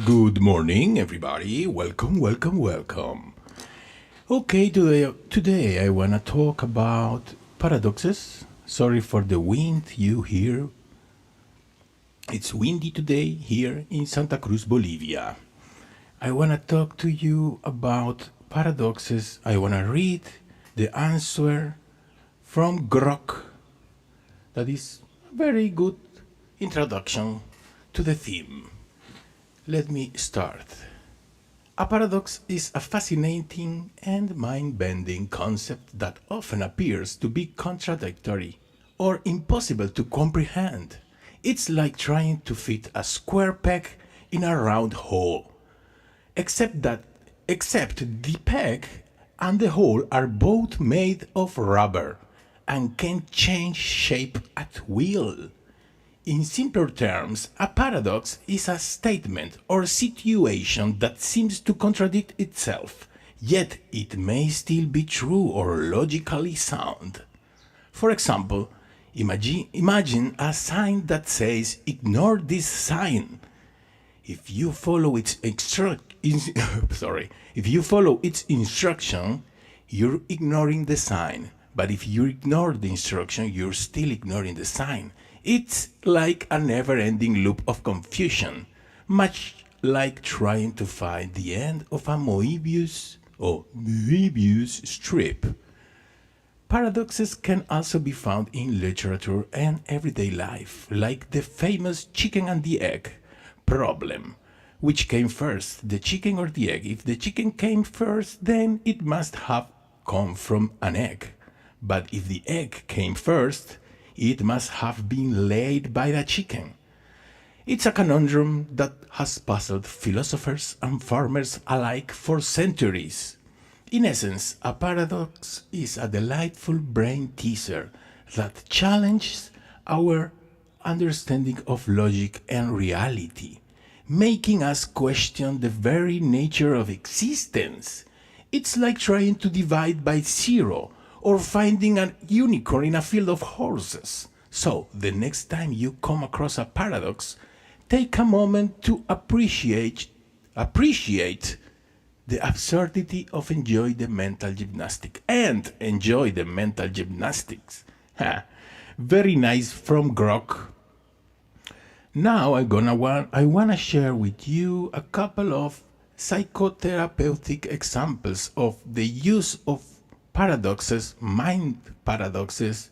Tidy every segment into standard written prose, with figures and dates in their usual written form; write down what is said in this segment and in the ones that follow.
Good morning, everybody. Welcome, welcome, welcome. Okay, today I want to talk about paradoxes. Sorry for the wind you hear. It's windy today here in Santa Cruz, Bolivia. I want to talk to you about paradoxes. I want to read the answer from Grok. That is a very good introduction to the theme. Let me start. A paradox is a fascinating and mind-bending concept that often appears to be contradictory or impossible to comprehend. It's like trying to fit a square peg in a round hole. Except that except the peg and the hole are both made of rubber and can change shape at will. In simpler terms, a paradox is a statement or situation that seems to contradict itself, yet it may still be true or logically sound. For example, imagine a sign that says, "Ignore this sign." If you follow if you follow its instruction, you're ignoring the sign. But if you ignore the instruction, you're still ignoring the sign. It's like a never-ending loop of confusion, much like trying to find the end of a Moebius strip. Paradoxes can also be found in literature and everyday life, like the famous chicken and the egg problem. Which came first, the chicken or the egg? If the chicken came first, then it must have come from an egg. But if the egg came first, it must have been laid by the chicken. It's a conundrum that has puzzled philosophers and farmers alike for centuries. In essence, a paradox is a delightful brain teaser that challenges our understanding of logic and reality, making us question the very nature of existence. It's like trying to divide by zero or finding a unicorn in a field of horses. So, the next time you come across a paradox, take a moment to appreciate the absurdity of enjoy the mental gymnastic and enjoy the mental gymnastics. Ha. Very nice from Grok. Now I wanna share with you a couple of psychotherapeutic examples of the use of paradoxes, mind paradoxes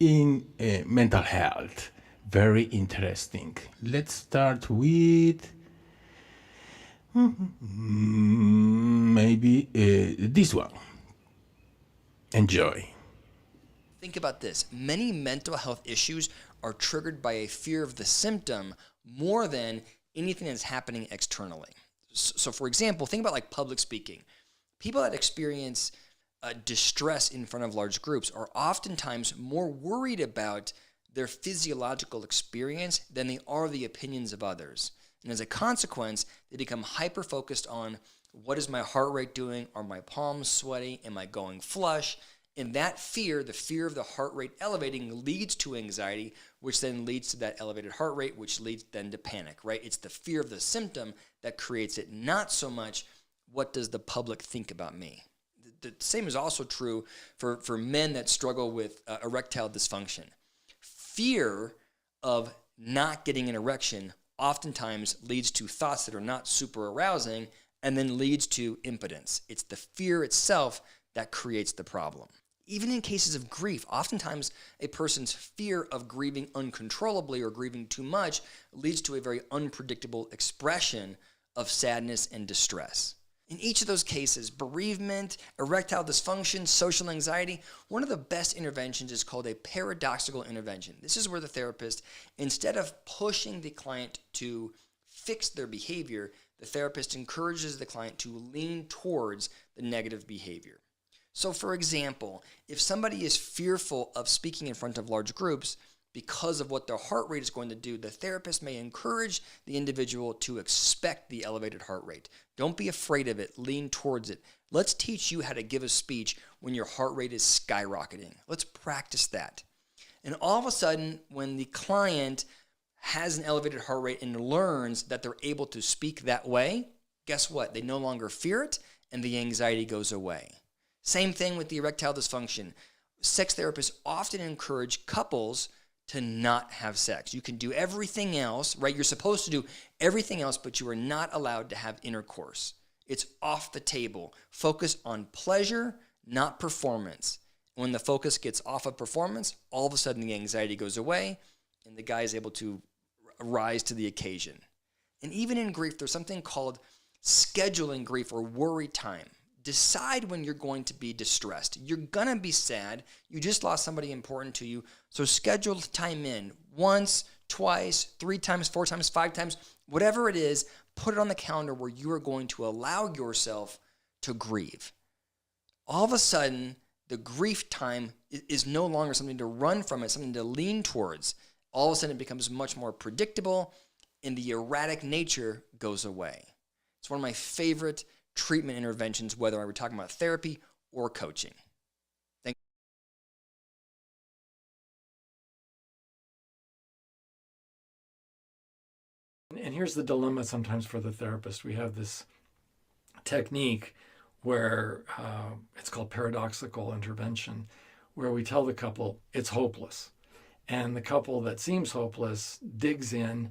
in mental health. Very interesting. Let's start with maybe this one. Enjoy. Think about this. Many mental health issues are triggered by a fear of the symptom more than anything that's happening externally. So for example, think about like public speaking. People that experience distress in front of large groups are oftentimes more worried about their physiological experience than they are the opinions of others. And as a consequence, they become hyper-focused on what is my heart rate doing? Are my palms sweaty? Am I going flush? And that fear, the fear of the heart rate elevating, leads to anxiety, which then leads to that elevated heart rate, which leads then to panic, right? It's the fear of the symptom that creates it, not so much what does the public think about me. The same is also true for men that struggle with erectile dysfunction. Fear of not getting an erection oftentimes leads to thoughts that are not super arousing and then leads to impotence. It's the fear itself that creates the problem. Even in cases of grief, oftentimes a person's fear of grieving uncontrollably or grieving too much leads to a very unpredictable expression of sadness and distress. In each of those cases, bereavement, erectile dysfunction, social anxiety, one of the best interventions is called a paradoxical intervention. This is where the therapist, instead of pushing the client to fix their behavior, the therapist encourages the client to lean towards the negative behavior. So for example, if somebody is fearful of speaking in front of large groups because of what their heart rate is going to do, the therapist may encourage the individual to expect the elevated heart rate. Don't be afraid of it. Lean towards it. Let's teach you how to give a speech when your heart rate is skyrocketing. Let's practice that. And all of a sudden, when the client has an elevated heart rate and learns that they're able to speak that way, guess what? They no longer fear it and the anxiety goes away. Same thing with the erectile dysfunction. Sex therapists often encourage couples to not have sex. You can do everything else, right? You're supposed to do everything else, but you are not allowed to have intercourse. It's off the table. Focus on pleasure, not performance. When the focus gets off of performance, all of a sudden the anxiety goes away and the guy is able to rise to the occasion. And even in grief, there's something called scheduling grief or worry time. Decide when you're going to be distressed. You're going to be sad. You just lost somebody important to you. So schedule time in once, twice, 3 times, 4 times, 5 times, whatever it is, put it on the calendar where you are going to allow yourself to grieve. All of a sudden, the grief time is no longer something to run from, it's something to lean towards. All of a sudden, it becomes much more predictable, and the erratic nature goes away. It's one of my favorite treatment interventions, whether we're talking about therapy or coaching. And here's the dilemma sometimes for the therapist. We have this technique where it's called paradoxical intervention, where we tell the couple it's hopeless. And the couple that seems hopeless digs in,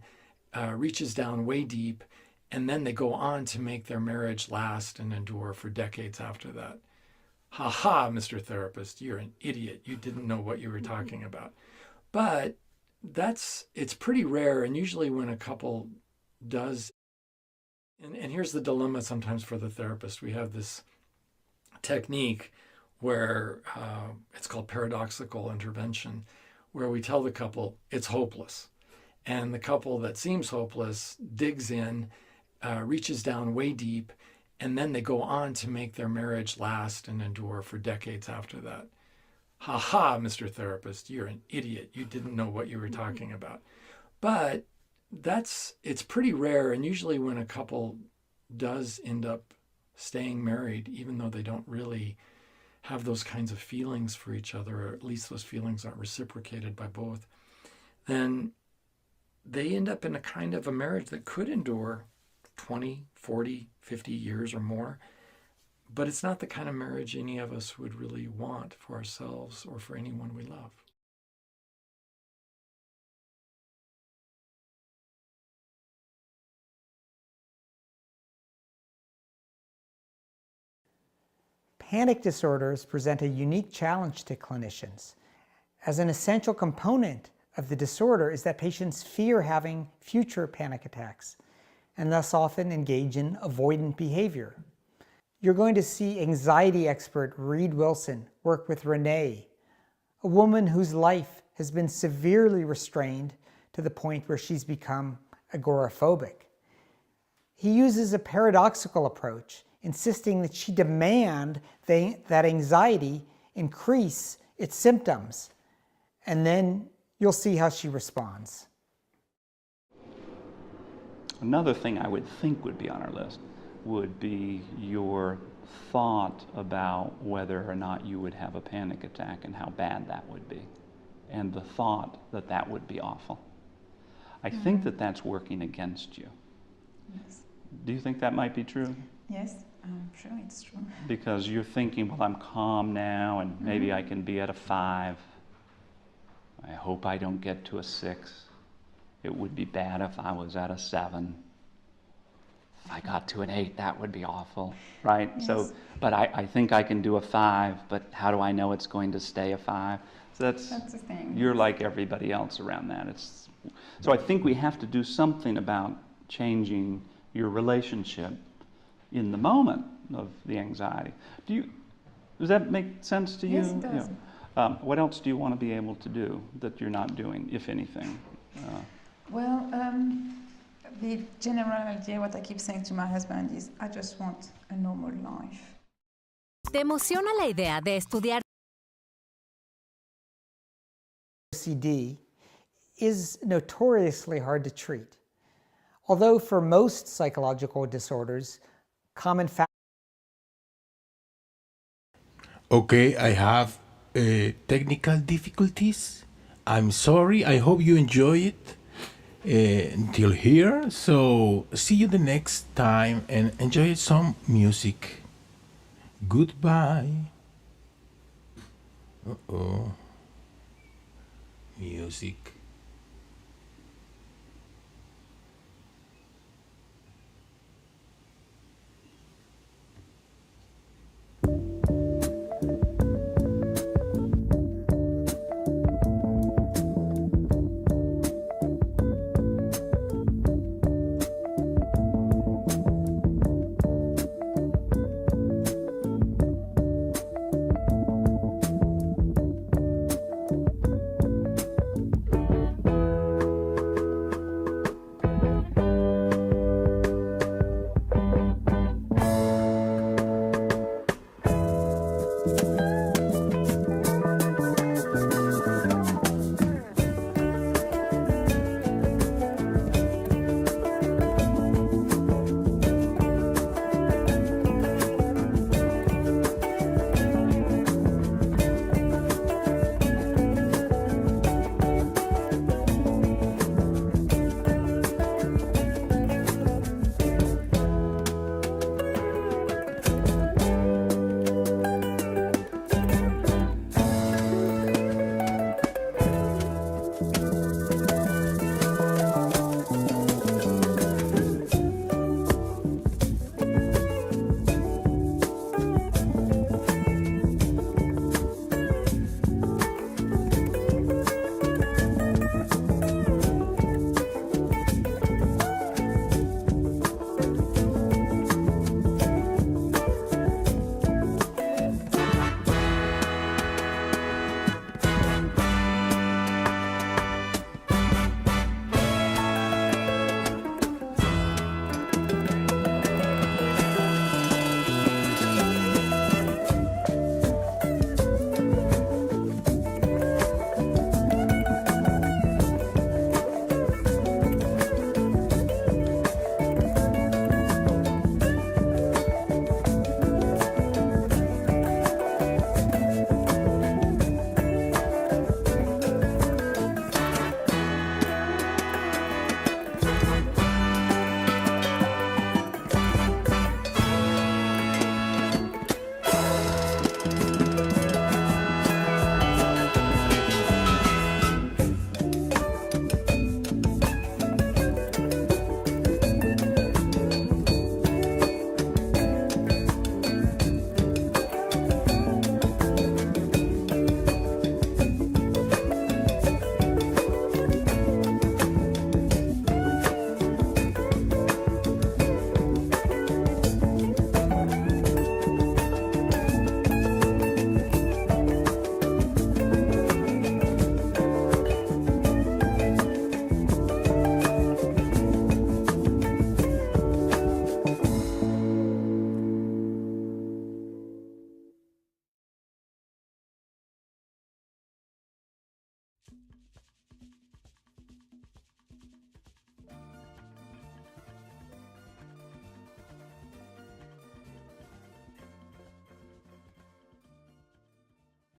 reaches down way deep, and then they go on to make their marriage last and endure for decades after that. Ha ha, Mr. Therapist, you're an idiot. You didn't know what you were talking about. But it's pretty rare, and usually when a couple does, and here's the dilemma sometimes for the therapist. We have this technique where it's called paradoxical intervention, where we tell the couple it's hopeless. And the couple that seems hopeless digs in, reaches down way deep, and then they go on to make their marriage last and endure for decades after that. Ha ha, Mr. Therapist, you're an idiot. You didn't know what you were talking about. But it's pretty rare, and usually when a couple does end up staying married, even though they don't really have those kinds of feelings for each other, or at least those feelings aren't reciprocated by both, then they end up in a kind of a marriage that could endure 20, 40, 50 years or more. But it's not the kind of marriage any of us would really want for ourselves or for anyone we love. Panic disorders present a unique challenge to clinicians, as an essential component of the disorder is that patients fear having future panic attacks and thus often engage in avoidant behavior. You're going to see anxiety expert Reed Wilson work with Renee, a woman whose life has been severely restrained to the point where she's become agoraphobic. He uses a paradoxical approach, insisting that she demand that anxiety increase its symptoms, and then you'll see how she responds. Another thing I would think would be on our list would be your thought about whether or not you would have a panic attack and how bad that would be, and the thought that that would be awful. I think that that's working against you. Yes. Do you think that might be true? Yes, I'm sure it's true. Because you're thinking, well, I'm calm now, and maybe I can be at a 5. I hope I don't get to a 6. It would be bad if I was at a 7. If I got to an 8, that would be awful, right? Yes. So, but I think I can do a 5, but how do I know it's going to stay a 5? So That's the thing. you're like everybody else around that. So I think we have to do something about changing your relationship in the moment of the anxiety. Does that make sense to you? Yes, it does. Yeah. What else do you want to be able to do that you're not doing, if anything? The general idea, what I keep saying to my husband is, I just want a normal life. ¿Te emociona la idea de estudiar? OCD is notoriously hard to treat. Although for most psychological disorders, common factors. Okay, I have technical difficulties. I'm sorry. I hope you enjoy it until here. So see you the next time and enjoy some music. Goodbye. Uh-oh. Music.